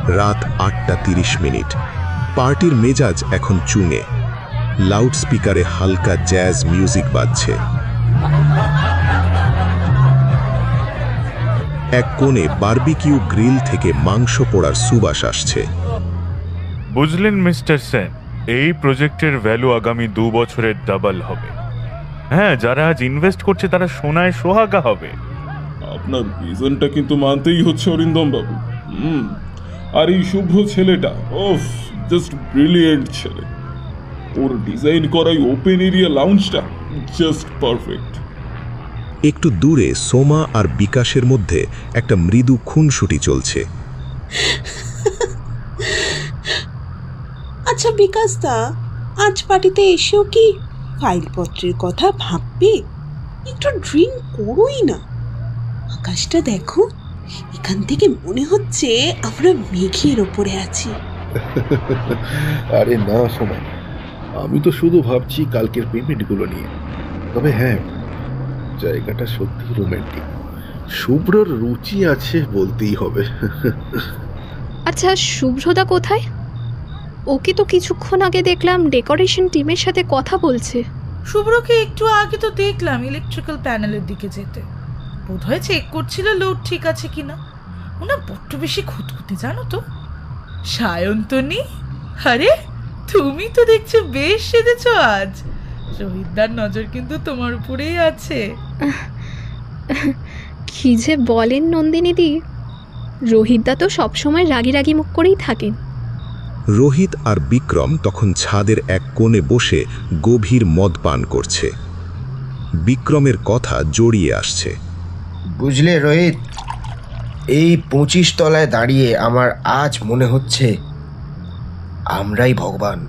রাত 8:30। পার্টির মেজাজ এখন চুঙে। লাউড স্পিকারে হালকা জ্যাজ মিউজিক বাজছে। এক কোণে বারবিকিউ গ্রিল থেকে মাংস পোড়ার সুবাস আসছে। বুঝলেন মিস্টার সেন, এই প্রজেক্টের ভ্যালু আগামী 2 বছরের ডাবল হবে। হ্যাঁ, যারা আজ ইনভেস্ট করছে তারা সোনায় সোহাগা হবে। আপনার ভিশনটা কিন্তু মানতেই হচ্ছে অরিন্দম বাবু। আর এই শুভ্র ছেলেটা, ওফ, জাস্ট ব্রিলিয়েন্ট ছেলে। ওর ডিজাইন করাই ওপেন এরিয়া লাউঞ্জটা জাস্ট পারফেক্ট। একটু দূরে সোমা আর বিকাশের মধ্যে একটা মৃদু খুনসুটি চলছে। আচ্ছা বিকাশ দা, আজ পার্টিতে এসেও কি ফাইলপত্রের কথা ভাববে? একটু ড্রিঙ্ক করোই না। আকাশটা দেখো, এখান থেকে মনে হচ্ছে আমরা মেঘের ওপরে আছি। আরে না সোমা, আমি তো শুধু ভাবছি কালকের পেমেন্টগুলো নিয়ে। তবে হ্যাঁ, জায়গাটা সত্যি রোম্যান্টিক। শুভ্রর রুচি আছে বলতেই হবে। আচ্ছা, শুভ্রদা কোথায়? ওকে তো কিছুক্ষণ আগে দেখলাম ডেকোরেশন টিমের সাথে কথা বলছে। শুভ্রকে একটু আগে তো দেখলাম ইলেকট্রিক্যাল প্যানেলের দিকে যেতে। বোধহয় চেক করছিল লোড ঠিক আছে কিনা। ওনা বড্ড বেশি খুঁতখুঁতে, জানো তো। সায়ন্তনী, আরে তুমি তো দেখছো বেশ সেজেছ আজ। রোহিতদার নজর কিন্তু তোমার উপরেই আছে। কি যে বলেন নন্দিনীদি, রোহিতদা তো সবসময় রাগি রাগি মুখ করেই থাকেন। রোহিত আর বিক্রম তখন ছাদের এক কোণে বসে গভীর মদ পান করছে। বিক্রমের কথা জড়িয়ে আসছে। বুঝলে রোহিত, এই 25 তলায় দাঁড়িয়ে আমার আজ মনে হচ্ছে আমরাই ভগবান।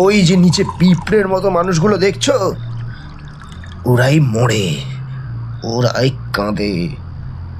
ওই যে নিচে পিঁপড়ের মতো মানুষগুলো দেখছো, ওরাই মরে, ওরাই কাঁদে।